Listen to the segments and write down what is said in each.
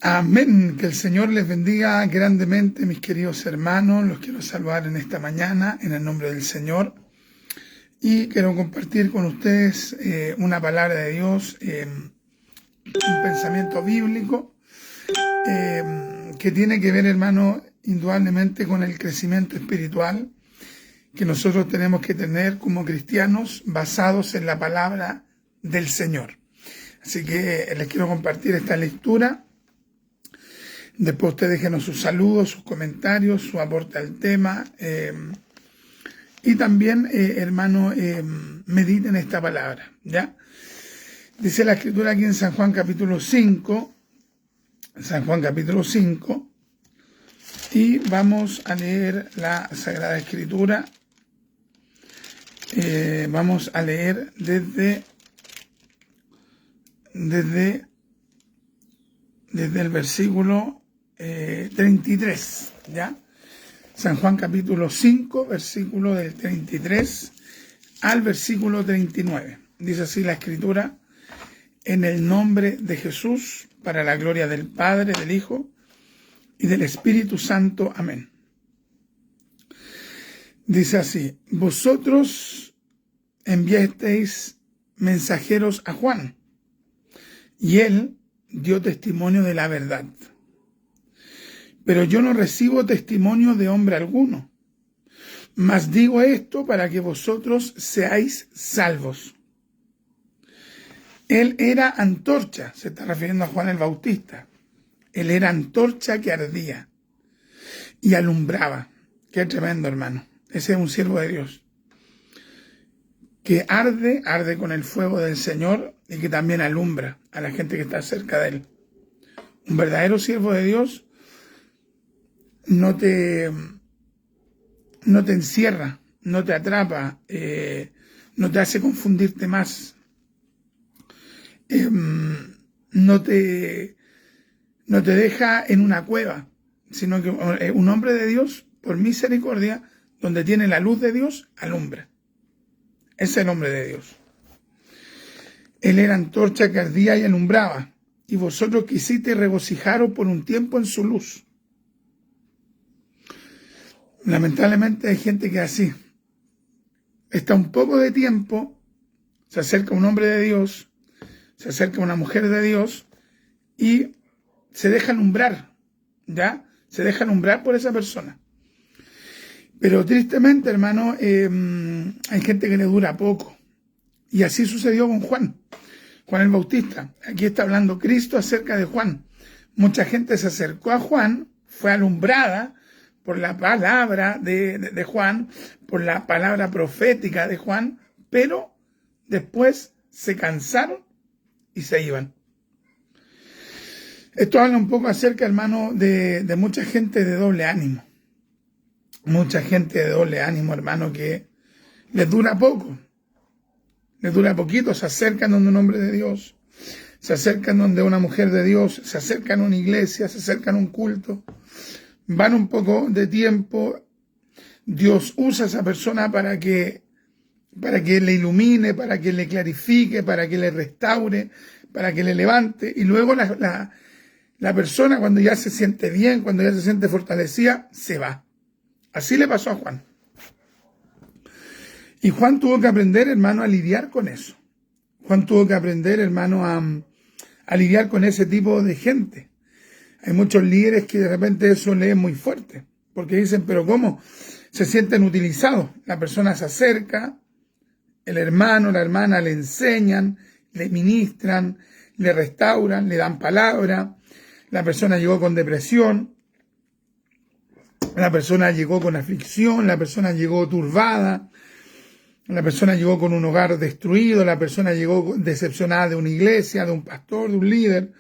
Amén. Que el Señor les bendiga grandemente, mis queridos hermanos. Los quiero saludar en esta mañana en el nombre del Señor. Y quiero compartir con ustedes una palabra de Dios, un pensamiento bíblico que tiene que ver, hermano, indudablemente con el crecimiento espiritual que nosotros tenemos que tener como cristianos basados en la palabra del Señor. Así que les quiero compartir esta lectura. Después ustedes déjenos sus saludos, sus comentarios, su aporte al tema. Y también, hermano, mediten esta palabra, ¿ya? Dice la Escritura aquí en San Juan capítulo 5. San Juan capítulo 5. Y vamos a leer la Sagrada Escritura. Vamos a leer desde el versículo 33, ¿ya? San Juan capítulo 5, versículo del 33 al versículo 39. Dice así la Escritura: en el nombre de Jesús, para la gloria del Padre, del Hijo y del Espíritu Santo. Amén. Dice así: vosotros enviasteis mensajeros a Juan, y él dio testimonio de la verdad. Pero yo no recibo testimonio de hombre alguno, mas digo esto para que vosotros seáis salvos. Él era antorcha, se está refiriendo a Juan el Bautista. Él era antorcha que ardía y alumbraba. Qué tremendo, hermano. Ese es un siervo de Dios que arde con el fuego del Señor y que también alumbra a la gente que está cerca de él. Un verdadero siervo de Dios no te encierra, no te atrapa, no te hace confundirte más, no te deja en una cueva, sino que un hombre de Dios, por misericordia, donde tiene la luz de Dios, alumbra. Ese es el hombre de Dios. Él era antorcha que ardía y alumbraba, y vosotros quisisteis regocijaros por un tiempo en su luz. Lamentablemente hay gente que es así. Está un poco de tiempo, se acerca un hombre de Dios, se acerca una mujer de Dios y se deja alumbrar, ¿ya? Se deja alumbrar por esa persona. Pero tristemente, hermano, hay gente que le dura poco. Y así sucedió con Juan el Bautista. Aquí está hablando Cristo acerca de Juan. Mucha gente se acercó a Juan, fue alumbrada por la palabra de Juan, por la palabra profética de Juan, pero después se cansaron y se iban. Esto habla un poco acerca, hermano, de mucha gente de doble ánimo. Mucha gente de doble ánimo, hermano, que les dura poco. Les dura poquito, se acercan donde un hombre de Dios, se acercan donde una mujer de Dios, se acercan a una iglesia, se acercan a un culto, van un poco de tiempo, Dios usa a esa persona para que le ilumine, para que le clarifique, para que le restaure, para que le levante, y luego la persona, cuando ya se siente bien, cuando ya se siente fortalecida, se va. Así le pasó a Juan. Y Juan tuvo que aprender, hermano, a lidiar con eso. Juan tuvo que aprender, hermano, a lidiar con ese tipo de gente. Hay muchos líderes que de repente eso le es muy fuerte, porque dicen, pero ¿cómo? Se sienten utilizados. La persona se acerca, el hermano, la hermana le enseñan, le ministran, le restauran, le dan palabra. La persona llegó con depresión, la persona llegó con aflicción, la persona llegó turbada, la persona llegó con un hogar destruido, la persona llegó decepcionada de una iglesia, de un pastor, de un líder,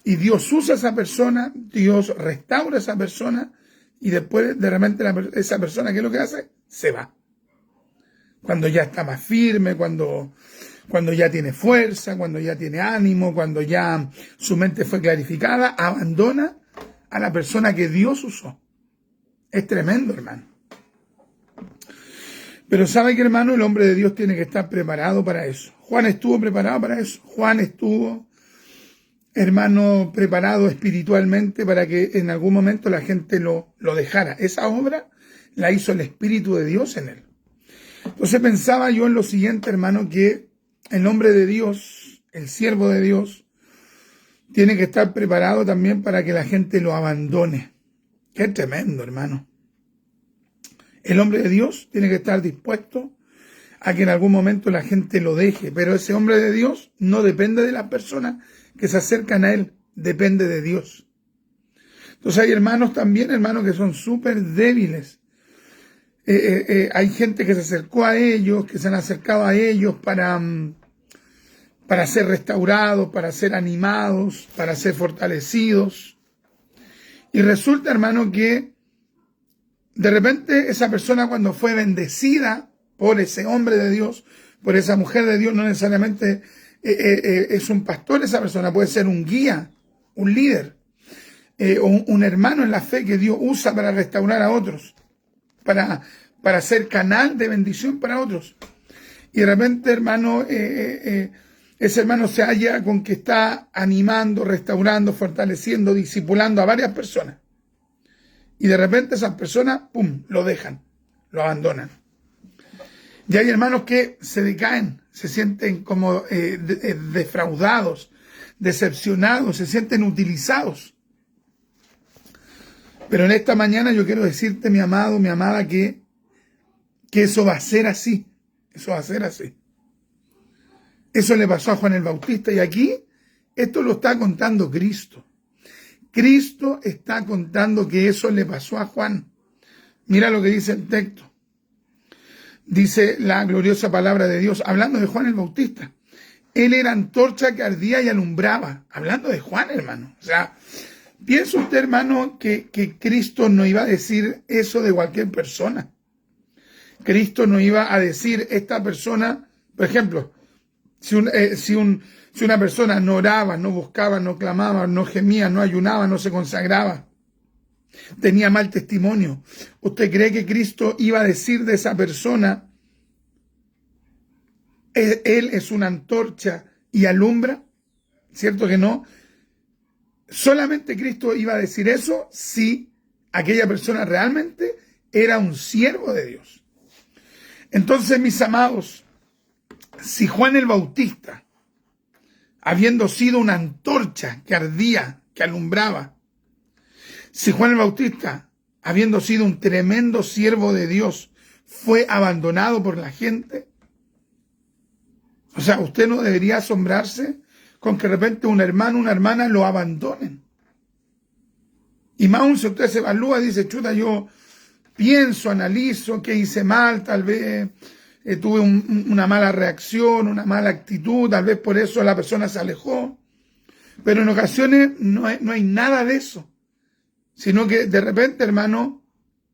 y Dios usa a esa persona, Dios restaura a esa persona, y después de repente esa persona, ¿qué es lo que hace? Se va. Cuando ya está más firme, cuando ya tiene fuerza, cuando ya tiene ánimo, cuando ya su mente fue clarificada, abandona a la persona que Dios usó. Es tremendo, hermano. Pero sabe que, hermano, el hombre de Dios tiene que estar preparado para eso. Juan estuvo preparado para eso. Juan estuvo hermano, preparado espiritualmente para que en algún momento la gente lo dejara. Esa obra la hizo el Espíritu de Dios en él. Entonces pensaba yo en lo siguiente, hermano, que el hombre de Dios, el siervo de Dios, tiene que estar preparado también para que la gente lo abandone. Qué tremendo, hermano. El hombre de Dios tiene que estar dispuesto a que en algún momento la gente lo deje, pero ese hombre de Dios no depende de las personas que se acercan a él, depende de Dios. Entonces hay hermanos también, hermanos, que son súper débiles. Hay gente que se acercó a ellos, que se han acercado a ellos para ser restaurados, para ser animados, para ser fortalecidos. Y resulta, hermano, que de repente esa persona, cuando fue bendecida por ese hombre de Dios, por esa mujer de Dios, no necesariamente es un pastor esa persona, puede ser un guía, un líder, o un hermano en la fe que Dios usa para restaurar a otros, para ser canal de bendición para otros. Y de repente, hermano, ese hermano se halla con que está animando, restaurando, fortaleciendo, discipulando a varias personas. Y de repente esas personas, ¡pum!, lo dejan, lo abandonan. Y hay hermanos que se decaen, se sienten como defraudados, decepcionados, se sienten utilizados. Pero en esta mañana yo quiero decirte, mi amado, mi amada, que eso va a ser así. Eso va a ser así. Eso le pasó a Juan el Bautista. Y aquí, esto lo está contando Cristo. Cristo está contando que eso le pasó a Juan. Mira lo que dice el texto. Dice la gloriosa palabra de Dios, hablando de Juan el Bautista. Él era antorcha que ardía y alumbraba. Hablando de Juan, hermano. O sea, piensa usted, hermano, que Cristo no iba a decir eso de cualquier persona. Cristo no iba a decir, esta persona, por ejemplo, si una persona no oraba, no buscaba, no clamaba, no gemía, no ayunaba, no se consagraba, tenía mal testimonio, ¿usted cree que Cristo iba a decir de esa persona, él es una antorcha y alumbra? ¿Cierto que no? Solamente Cristo iba a decir eso si aquella persona realmente era un siervo de Dios. Entonces, mis amados, si Juan el Bautista, habiendo sido una antorcha que ardía, que alumbraba, si Juan el Bautista, habiendo sido un tremendo siervo de Dios, fue abandonado por la gente, o sea, usted no debería asombrarse con que de repente un hermano, una hermana lo abandonen. Y más aún si usted se evalúa y dice, chuta, yo pienso, analizo que hice mal, tal vez tuve una mala reacción, una mala actitud, tal vez por eso la persona se alejó. Pero en ocasiones no hay nada de eso, sino que de repente, hermano,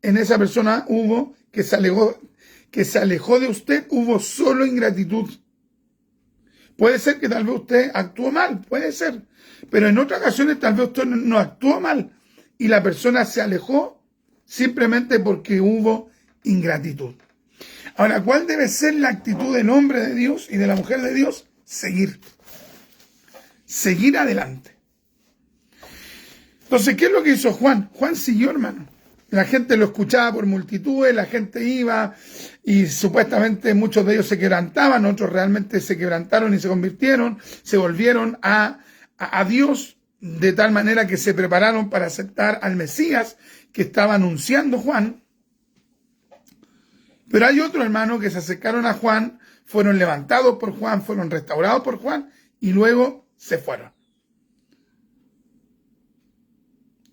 en esa persona hubo que se alejó de usted, hubo solo ingratitud. Puede ser que tal vez usted actuó mal, puede ser, pero en otras ocasiones tal vez usted no actuó mal y la persona se alejó simplemente porque hubo ingratitud. Ahora, ¿cuál debe ser la actitud del hombre de Dios y de la mujer de Dios? Seguir. Seguir adelante. Entonces, ¿qué es lo que hizo Juan? Juan siguió, hermano. La gente lo escuchaba por multitudes, la gente iba y supuestamente muchos de ellos se quebrantaban, otros realmente se quebrantaron y se convirtieron, se volvieron a Dios, de tal manera que se prepararon para aceptar al Mesías que estaba anunciando Juan. Pero hay otros hermanos que se acercaron a Juan, fueron levantados por Juan, fueron restaurados por Juan y luego se fueron.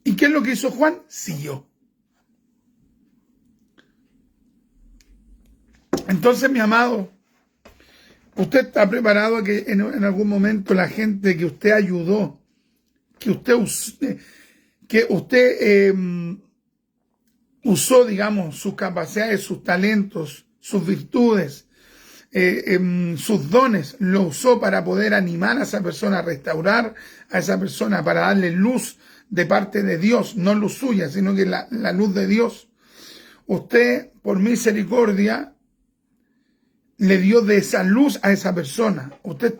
¿Y qué es lo que hizo Juan? Siguió. Entonces, mi amado, usted está preparado a que en algún momento la gente que usted ayudó, que usted usó, digamos, sus capacidades, sus talentos, sus virtudes, sus dones, lo usó para poder animar a esa persona, restaurar a esa persona, para darle luz de parte de Dios, no luz suya, sino que la luz de Dios. Usted, por misericordia, le dio de esa luz a esa persona. Usted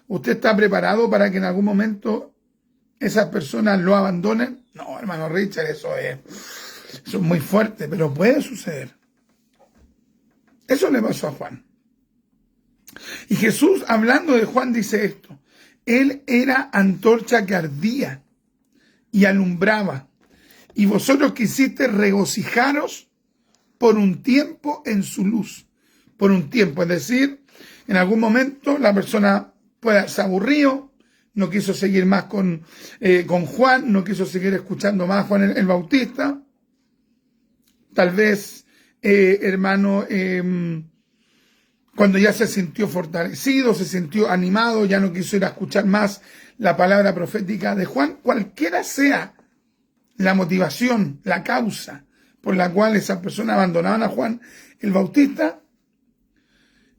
¿Usted está preparado para que en algún momento esas personas lo abandonen? No, hermano Richard, eso es muy fuerte, pero puede suceder. Eso le pasó a Juan. Y Jesús, hablando de Juan, dice esto: él era antorcha que ardía y alumbraba, y vosotros quisisteis regocijaros por un tiempo en su luz. Por un tiempo, es decir, en algún momento la persona puede haberse aburrido, no quiso seguir más con Juan, no quiso seguir escuchando más a Juan el Bautista. Tal vez, hermano, cuando ya se sintió fortalecido, se sintió animado, ya no quiso ir a escuchar más la palabra profética de Juan. Cualquiera sea la motivación, la causa por la cual esas personas abandonaban a Juan el Bautista,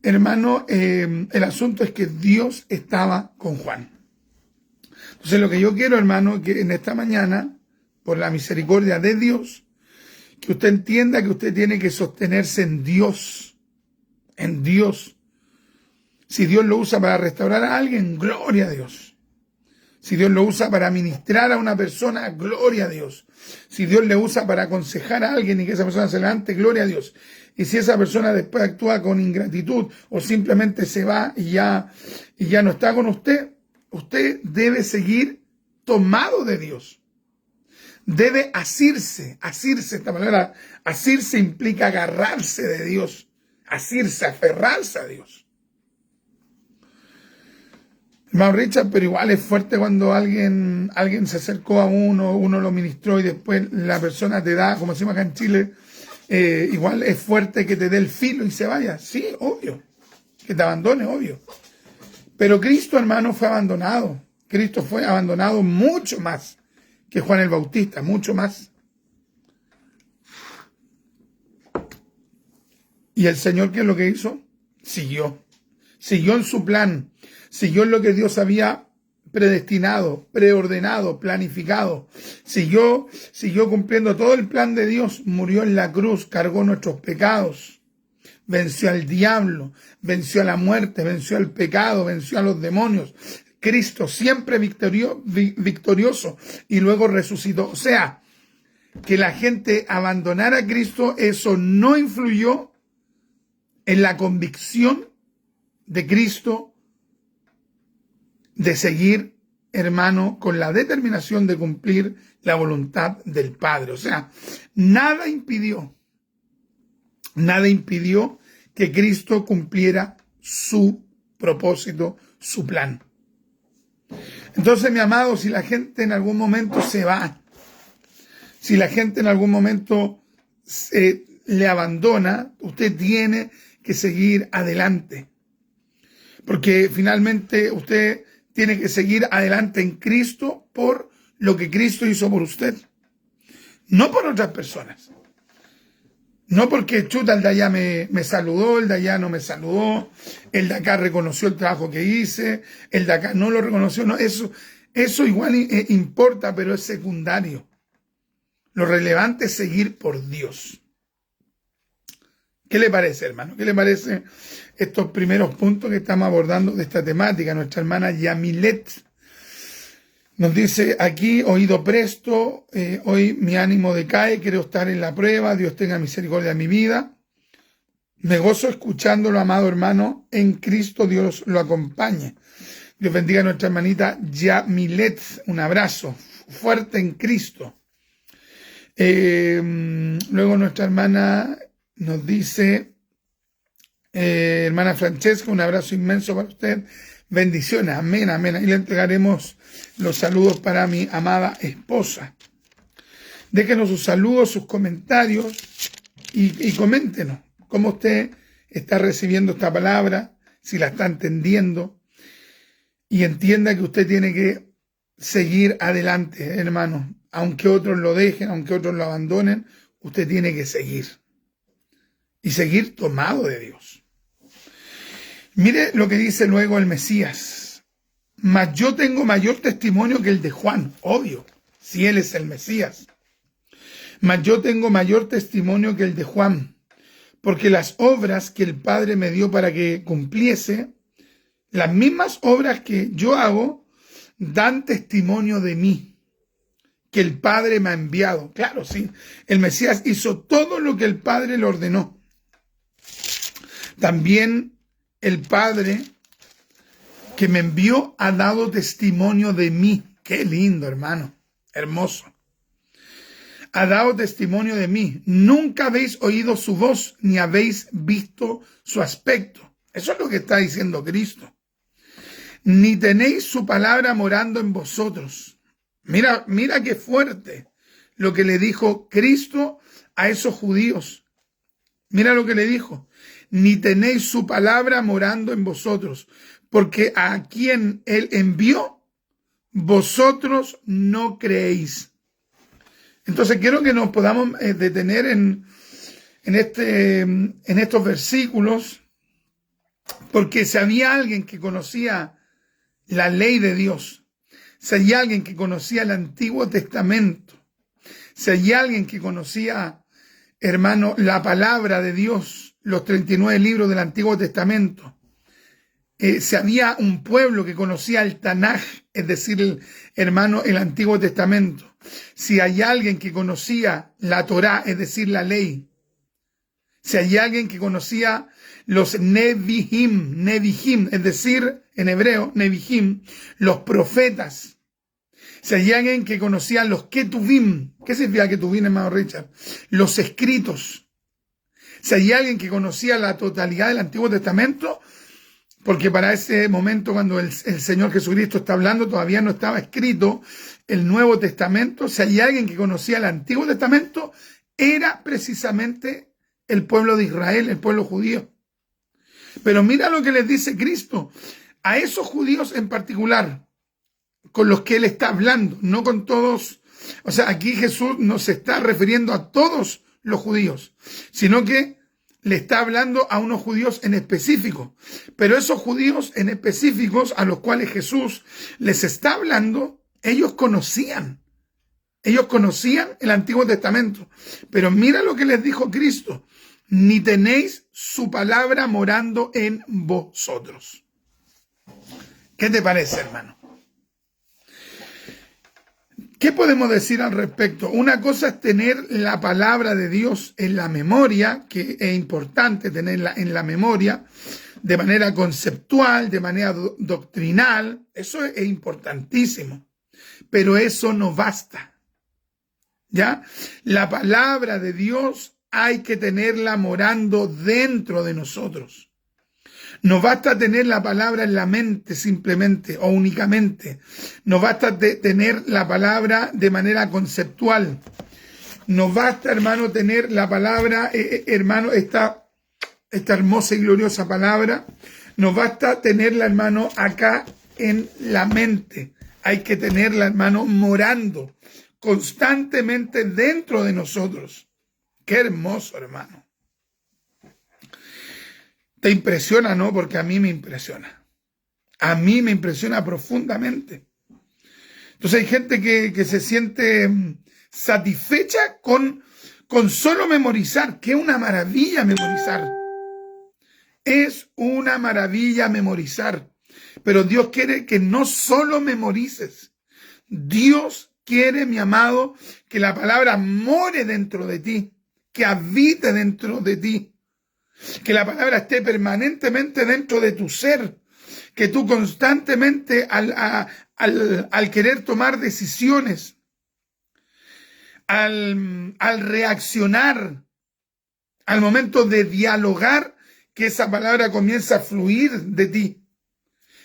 hermano, el asunto es que Dios estaba con Juan. Entonces lo que yo quiero, hermano, que en esta mañana, por la misericordia de Dios, que usted entienda que usted tiene que sostenerse en Dios. En Dios. Si Dios lo usa para restaurar a alguien, gloria a Dios. Si Dios lo usa para ministrar a una persona, gloria a Dios. Si Dios le usa para aconsejar a alguien y que esa persona se levante, gloria a Dios. Y si esa persona después actúa con ingratitud o simplemente se va y ya no está con usted, usted debe seguir tomado de Dios. Debe asirse. Esta palabra asirse implica agarrarse de Dios. Asirse, aferrarse a Dios. Hermano Richard, pero igual es fuerte cuando alguien se acercó a uno lo ministró y después la persona te da, como decimos acá en Chile, igual es fuerte que te dé el filo y se vaya. Sí, obvio. Que te abandone, obvio. Pero Cristo, hermano, fue abandonado. Cristo fue abandonado mucho más que Juan el Bautista, mucho más. Y el Señor, ¿qué es lo que hizo? Siguió en su plan, siguió en lo que Dios había predestinado, preordenado, planificado. Siguió cumpliendo todo el plan de Dios, murió en la cruz, cargó nuestros pecados, venció al diablo, venció a la muerte, venció al pecado, venció a los demonios. Cristo siempre victorioso y luego resucitó. O sea, que la gente abandonara a Cristo, eso no influyó en la convicción de Cristo de seguir, hermano, con la determinación de cumplir la voluntad del Padre. O sea, nada impidió que Cristo cumpliera su propósito, su plan. Entonces, mi amado, si la gente en algún momento se va, si la gente en algún momento le abandona, usted tiene que seguir adelante. Porque finalmente usted tiene que seguir adelante en Cristo por lo que Cristo hizo por usted. No por otras personas. No porque chuta, el de allá me saludó, el de allá no me saludó, el de acá reconoció el trabajo que hice, el de acá no lo reconoció. No, eso igual importa, pero es secundario. Lo relevante es seguir por Dios. ¿Qué le parece, hermano? ¿Qué le parece estos primeros puntos que estamos abordando de esta temática? Nuestra hermana Yamilet nos dice aquí: oído presto, hoy mi ánimo decae, quiero estar en la prueba, Dios tenga misericordia de mi vida. Me gozo escuchándolo, amado hermano, en Cristo Dios lo acompañe. Dios bendiga a nuestra hermanita Yamilet, un abrazo fuerte en Cristo. Luego nuestra hermana nos dice, hermana Francesca, un abrazo inmenso para usted. Bendiciones, amén, amén. Y le entregaremos los saludos para mi amada esposa. Déjenos sus saludos, sus comentarios y coméntenos cómo usted está recibiendo esta palabra, si la está entendiendo. Y entienda que usted tiene que seguir adelante, hermano. Aunque otros lo dejen, aunque otros lo abandonen, usted tiene que seguir. Y seguir tomado de Dios. Mire lo que dice luego el Mesías. Mas yo tengo mayor testimonio que el de Juan. Obvio, si él es el Mesías. Mas yo tengo mayor testimonio que el de Juan. Porque las obras que el Padre me dio para que cumpliese, Las mismas obras que yo hago dan testimonio de mí, que el Padre me ha enviado. Claro, sí, el Mesías hizo todo lo que el Padre le ordenó. También el Padre que me envió ha dado testimonio de mí. Qué lindo, hermano, hermoso. Ha dado testimonio de mí. Nunca habéis oído su voz, ni habéis visto su aspecto. Eso es lo que está diciendo Cristo. Ni tenéis su palabra morando en vosotros. Mira qué fuerte lo que le dijo Cristo a esos judíos. Mira lo que le dijo. Ni tenéis su palabra morando en vosotros, porque a quien él envió, vosotros no creéis. Entonces quiero que nos podamos detener en estos versículos, porque si había alguien que conocía la ley de Dios, si hay alguien que conocía el Antiguo Testamento, si hay alguien que conocía, hermano, la palabra de Dios, los 39 libros del Antiguo Testamento, si había un pueblo que conocía el Tanaj, es decir, hermano, el Antiguo Testamento, si hay alguien que conocía la Torá, es decir, la ley, si hay alguien que conocía los Nevihim, es decir, en hebreo, Nevihim, los profetas, si hay alguien que conocía los Ketuvim, ¿qué significa Ketuvim, hermano Richard? Los escritos. Si hay alguien que conocía la totalidad del Antiguo Testamento, porque para ese momento cuando el Señor Jesucristo está hablando todavía no estaba escrito el Nuevo Testamento. Si hay alguien que conocía el Antiguo Testamento, era precisamente el pueblo de Israel, el pueblo judío. Pero mira lo que les dice Cristo a esos judíos en particular, con los que Él está hablando, no con todos. O sea, aquí Jesús no se está refiriendo a todos los judíos, sino que le está hablando a unos judíos en específico. Pero esos judíos en específicos a los cuales Jesús les está hablando, ellos conocían el Antiguo Testamento. Pero mira lo que les dijo Cristo: ni tenéis su palabra morando en vosotros. ¿Qué te parece, hermano? ¿Qué podemos decir al respecto? Una cosa es tener la palabra de Dios en la memoria, que es importante tenerla en la memoria, de manera conceptual, de manera doctrinal. Eso es importantísimo. Pero eso no basta. ¿Ya? La palabra de Dios hay que tenerla morando dentro de nosotros. No basta tener la palabra en la mente simplemente o únicamente. No basta tener la palabra de manera conceptual. No basta, hermano, tener la palabra, hermano, esta hermosa y gloriosa palabra. No basta tenerla, hermano, acá en la mente. Hay que tenerla, hermano, morando constantemente dentro de nosotros. Qué hermoso, hermano. Te impresiona, ¿no? Porque a mí me impresiona. A mí me impresiona profundamente. Entonces hay gente que se siente satisfecha con solo memorizar, que es una maravilla memorizar. Es una maravilla memorizar. Pero Dios quiere que no solo memorices. Dios quiere, mi amado, que la palabra more dentro de ti, que habite dentro de ti. Que la palabra esté permanentemente dentro de tu ser, que tú constantemente al querer tomar decisiones, al reaccionar, al momento de dialogar, que esa palabra comienza a fluir de ti.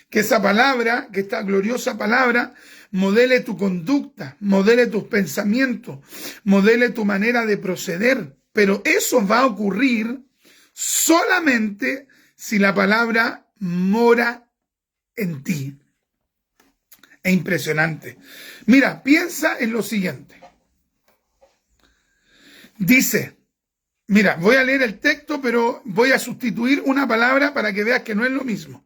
Que esa palabra, que esta gloriosa palabra, modele tu conducta, modele tus pensamientos, modele tu manera de proceder. Pero eso va a ocurrir solamente si la palabra mora en ti. Es impresionante. Mira, piensa en lo siguiente. Dice, mira, voy a leer el texto, pero voy a sustituir una palabra para que veas que no es lo mismo.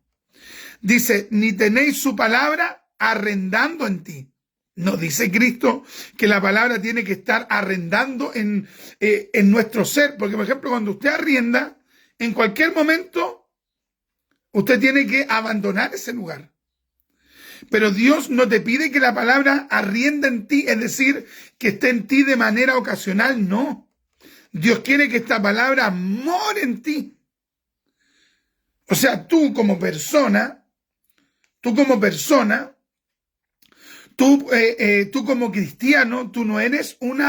Dice, ni tenéis su palabra arrendando en ti. No dice Cristo que la palabra tiene que estar arrendando en nuestro ser. Porque, por ejemplo, cuando usted arrienda, en cualquier momento usted tiene que abandonar ese lugar. Pero Dios no te pide que la palabra arrienda en ti, es decir, que esté en ti de manera ocasional, no. Dios quiere que esta palabra more en ti. O sea, tú como persona, tú como cristiano, tú no eres un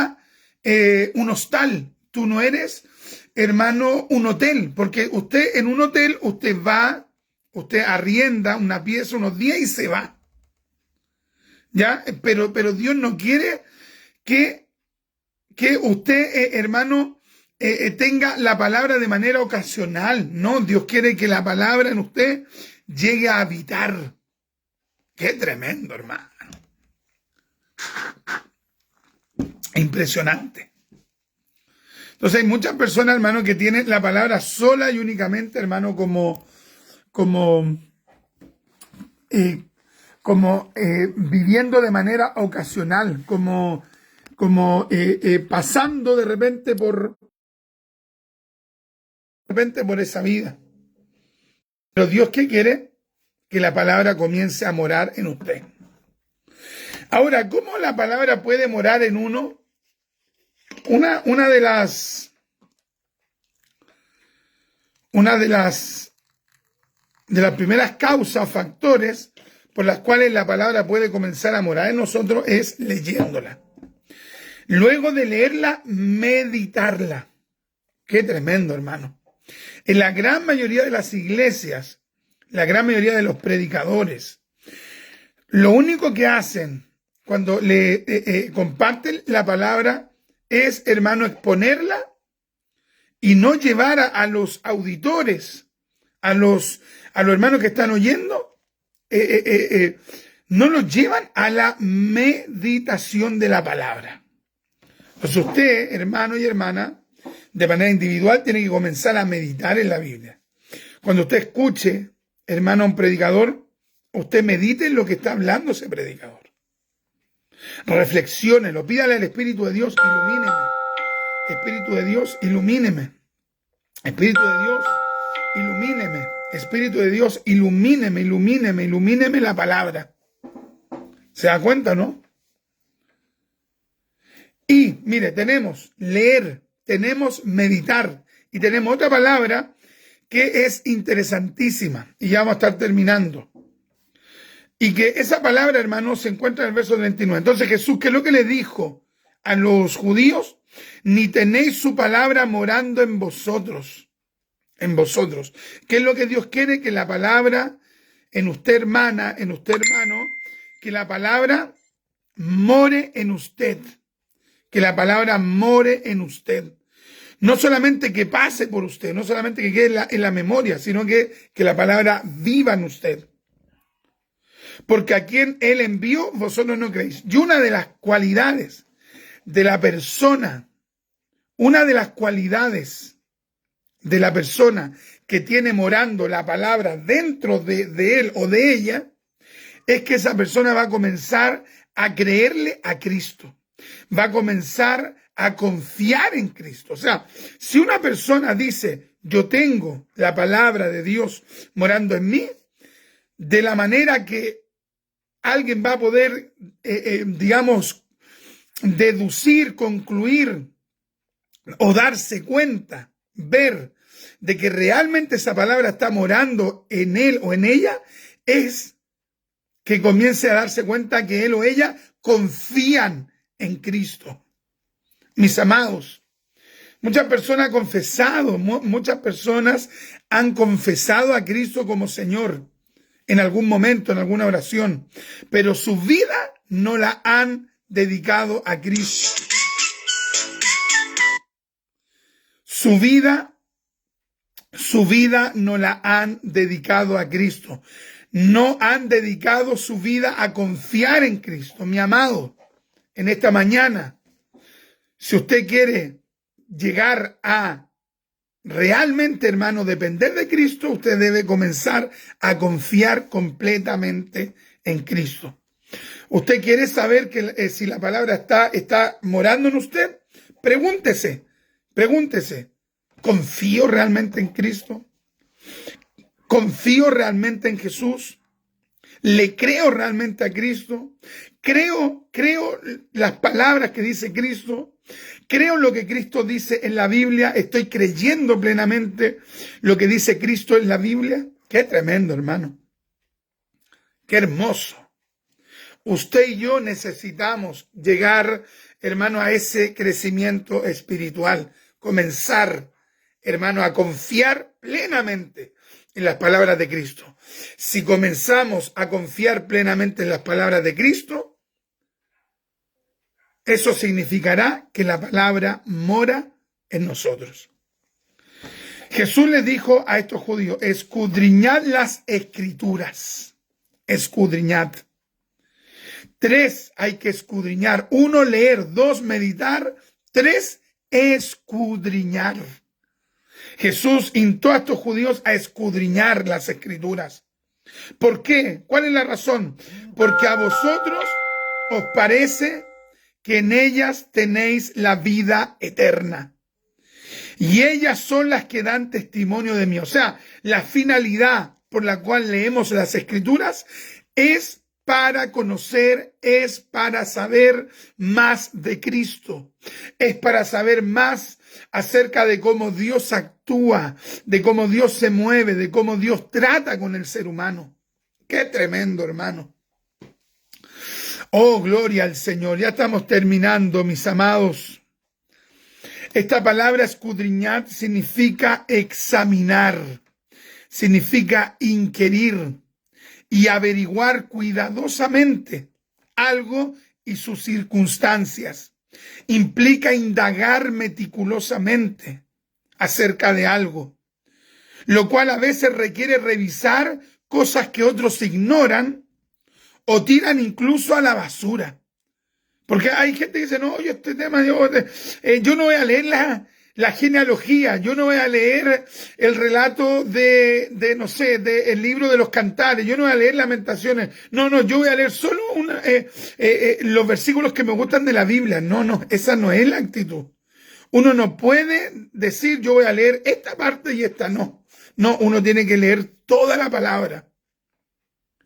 hostal, tú no eres, hermano, un hotel, porque usted en un hotel, usted arrienda una pieza unos días y se va. ¿Ya? Pero Dios no quiere que usted, hermano, tenga la palabra de manera ocasional. No, Dios quiere que la palabra en usted llegue a habitar. Qué tremendo, hermano. Impresionante. Entonces hay muchas personas, hermano, que tienen la palabra sola y únicamente, hermano, como viviendo de manera ocasional, como pasando de repente por esa vida. Pero Dios, ¿qué quiere? Que la palabra comience a morar en usted. Ahora, ¿cómo la palabra puede morar en uno? Una de las primeras causas, factores por las cuales la palabra puede comenzar a morar en nosotros es leyéndola. Luego de leerla, meditarla. Qué tremendo, hermano. En la gran mayoría de las iglesias, la gran mayoría de los predicadores, lo único que hacen cuando le comparten la palabra es, hermano, exponerla y no llevar a los auditores, a los hermanos que están oyendo, no los llevan a la meditación de la palabra. Entonces usted, hermano y hermana, de manera individual tiene que comenzar a meditar en la Biblia. Cuando usted escuche, hermano, a un predicador, usted medite en lo que está hablando ese predicador. Reflexiónelo, pídale al Espíritu de Dios, ilumíneme. Espíritu de Dios, ilumíneme. Espíritu de Dios, ilumíneme. Espíritu de Dios, ilumíneme la palabra. ¿Se da cuenta, no? Y, mire, tenemos leer, tenemos meditar y tenemos otra palabra que es interesantísima y ya vamos a estar terminando. Y que esa palabra, hermano, se encuentra en el verso 39. Entonces Jesús, ¿qué es lo que le dijo a los judíos? Ni tenéis su palabra morando en vosotros. En vosotros. ¿Qué es lo que Dios quiere? Que la palabra en usted, hermana, en usted, hermano, que la palabra more en usted. Que la palabra more en usted. No solamente que pase por usted, no solamente que quede en la memoria, sino que la palabra viva en usted. Porque a quien Él envió, vosotros no creéis. Y una de las cualidades de la persona, que tiene morando la palabra dentro de él o de ella, es que esa persona va a comenzar a creerle a Cristo. Va a comenzar a confiar en Cristo. O sea, si una persona dice, yo tengo la palabra de Dios morando en mí, de la manera que alguien va a poder, digamos, deducir, concluir o darse cuenta, ver de que realmente esa palabra está morando en él o en ella, es que comience a darse cuenta que él o ella confían en Cristo. Mis amados, muchas personas han confesado a Cristo como Señor en algún momento, en alguna oración, pero su vida no la han dedicado a Cristo. Su vida no la han dedicado a Cristo. No han dedicado su vida a confiar en Cristo. Mi amado, en esta mañana, si usted quiere llegar a realmente, hermano, depender de Cristo, usted debe comenzar a confiar completamente en Cristo. ¿Usted quiere saber que si la palabra está morando en usted? Pregúntese, ¿confío realmente en Cristo? ¿Confío realmente en Jesús? ¿Le creo realmente a Cristo? ¿Creo las palabras que dice Cristo? ¿Creo lo que Cristo dice en la Biblia? ¿Estoy creyendo plenamente lo que dice Cristo en la Biblia? Qué tremendo, hermano. Qué hermoso. Usted y yo necesitamos llegar, hermano, a ese crecimiento espiritual. Comenzar, hermano, a confiar plenamente en las palabras de Cristo. Si comenzamos a confiar plenamente en las palabras de Cristo, eso significará que la palabra mora en nosotros. Jesús les dijo a estos judíos: escudriñad las escrituras. Escudriñad. 3, hay que escudriñar. 1, leer. 2, meditar. 3, escudriñar. Jesús instó a estos judíos a escudriñar las escrituras. ¿Por qué? ¿Cuál es la razón? Porque a vosotros os parece que en ellas tenéis la vida eterna. Y ellas son las que dan testimonio de mí. O sea, la finalidad por la cual leemos las escrituras es para conocer, es para saber más de Cristo, es para saber más acerca de cómo Dios actúa, de cómo Dios se mueve, de cómo Dios trata con el ser humano. Qué tremendo, hermano. Oh, gloria al Señor. Ya estamos terminando, mis amados. Esta palabra escudriñar significa examinar, significa inquirir y averiguar cuidadosamente algo y sus circunstancias. Implica indagar meticulosamente acerca de algo, lo cual a veces requiere revisar cosas que otros ignoran o tiran incluso a la basura. Porque hay gente que dice: no, yo este tema, yo no voy a leer la genealogía, yo no voy a leer el relato no sé, el libro de los Cantares, yo no voy a leer Lamentaciones, no, yo voy a leer solo los versículos que me gustan de la Biblia. No, esa no es la actitud. Uno no puede decir: yo voy a leer esta parte y esta no. No, uno tiene que leer toda la palabra.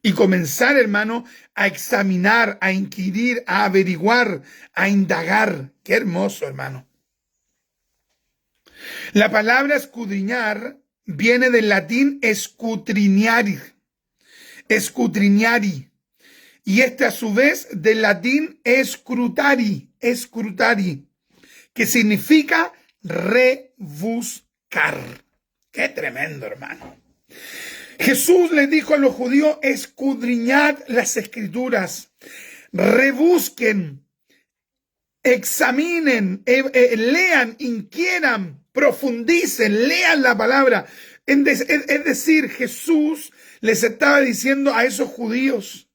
Y comenzar, hermano, a examinar, a inquirir, a averiguar, a indagar. Qué hermoso, hermano. La palabra escudriñar viene del latín escudriñari. Escudriñari. Y a su vez del latín escrutari. Escrutari. Que significa rebuscar. Qué tremendo, hermano. Jesús les dijo a los judíos: escudriñad las escrituras, rebusquen, examinen, lean, inquieran, profundicen, lean la palabra. Es decir, Jesús les estaba diciendo a esos judíos: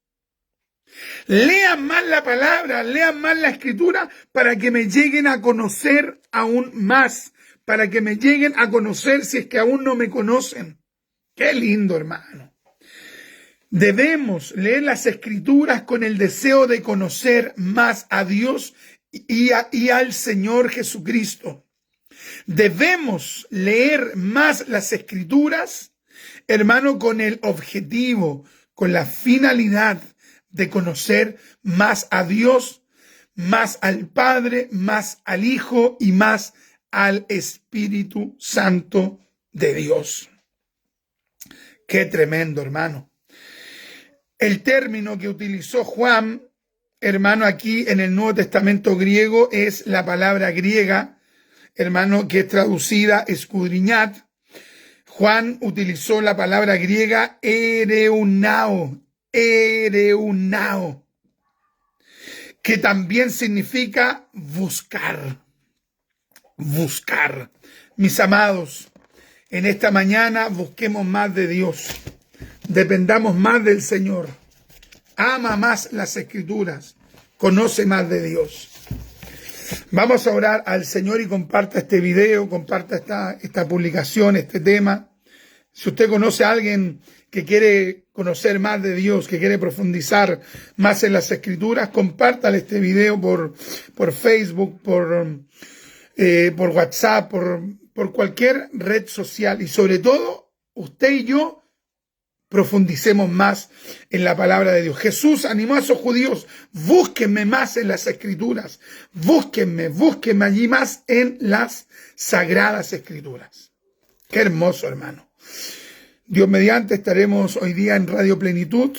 lean más la palabra, lean más la escritura para que me lleguen a conocer aún más, para que me lleguen a conocer si es que aún no me conocen. Qué lindo, hermano. Debemos leer las escrituras con el deseo de conocer más a Dios y al Señor Jesucristo. Debemos leer más las escrituras, hermano, con el objetivo, con la finalidad de conocer más a Dios, más al Padre, más al Hijo y más al Espíritu Santo de Dios. Qué tremendo, hermano. El término que utilizó Juan, hermano, aquí en el Nuevo Testamento griego es la palabra griega, hermano, que es traducida escudriñad. Juan utilizó la palabra griega ereunao, que también significa buscar. Buscar. Mis amados, en esta mañana busquemos más de Dios, dependamos más del Señor, ama más las Escrituras, conoce más de Dios. Vamos a orar al Señor y comparta este video, comparta esta publicación, este tema. Si usted conoce a alguien que quiere conocer más de Dios, que quiere profundizar más en las Escrituras, compártale este video por Facebook, por WhatsApp, por cualquier red social. Y sobre todo, usted y yo profundicemos más en la palabra de Dios. Jesús animó a esos judíos: búsquenme más en las Escrituras, búsquenme allí más en las Sagradas Escrituras. Qué hermoso, hermano. Dios mediante, estaremos hoy día en Radio Plenitud,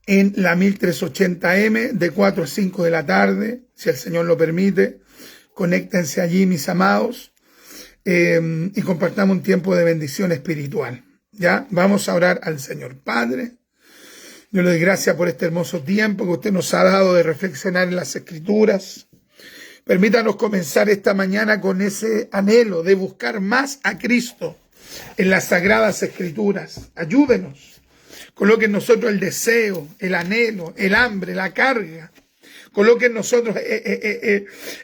en la 1380M, de 4 a 5 de la tarde, si el Señor lo permite. Conéctense allí, mis amados, y compartamos un tiempo de bendición espiritual. Ya, vamos a orar al Señor. Padre, yo le doy gracias por este hermoso tiempo que usted nos ha dado de reflexionar en las Escrituras. Permítanos comenzar esta mañana con ese anhelo de buscar más a Cristo en las Sagradas Escrituras. Ayúdenos. Coloque en nosotros el deseo, el anhelo, el hambre, la carga. Coloque en nosotros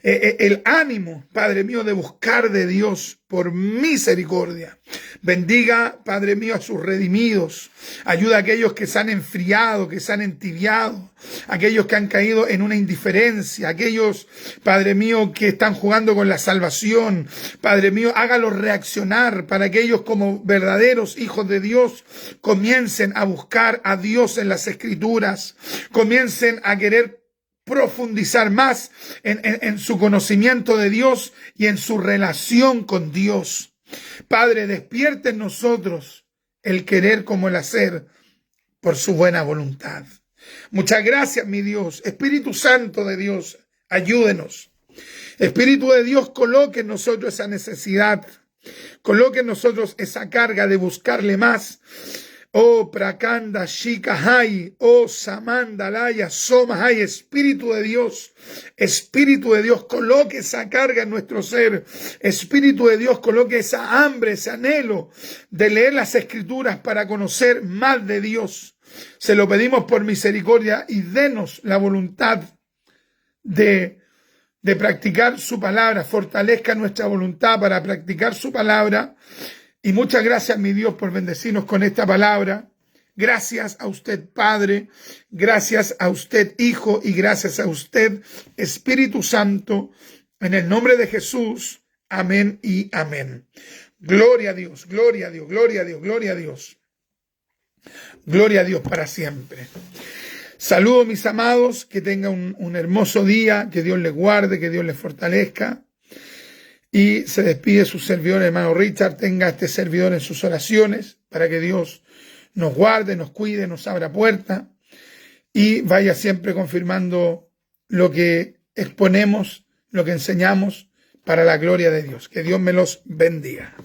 el ánimo, Padre mío, de buscar de Dios por misericordia. Bendiga, Padre mío, a sus redimidos. Ayuda a aquellos que se han enfriado, que se han entibiado, aquellos que han caído en una indiferencia, aquellos, Padre mío, que están jugando con la salvación. Padre mío, hágalos reaccionar para que ellos, como verdaderos hijos de Dios, comiencen a buscar a Dios en las Escrituras, comiencen a querer profundizar más en su conocimiento de Dios y en su relación con Dios. Padre, despierte en nosotros el querer como el hacer por su buena voluntad. Muchas gracias, mi Dios. Espíritu Santo de Dios, ayúdenos. Espíritu de Dios, coloque en nosotros esa necesidad, coloque en nosotros esa carga de buscarle más. Oh, Prakanda, Shikahai, oh, Samandalaya, Somahai, Espíritu de Dios, coloque esa carga en nuestro ser. Espíritu de Dios, coloque esa hambre, ese anhelo de leer las Escrituras para conocer más de Dios. Se lo pedimos por misericordia y denos la voluntad de practicar su palabra. Fortalezca nuestra voluntad para practicar su palabra. Y muchas gracias, mi Dios, por bendecirnos con esta palabra. Gracias a usted, Padre. Gracias a usted, Hijo. Y gracias a usted, Espíritu Santo. En el nombre de Jesús. Amén y amén. Gloria a Dios, gloria a Dios, gloria a Dios, gloria a Dios. Gloria a Dios para siempre. Saludos, mis amados. Que tengan un hermoso día. Que Dios les guarde, que Dios les fortalezca. Y se despide su servidor, hermano Richard. Tenga este servidor en sus oraciones para que Dios nos guarde, nos cuide, nos abra puerta y vaya siempre confirmando lo que exponemos, lo que enseñamos para la gloria de Dios. Que Dios me los bendiga.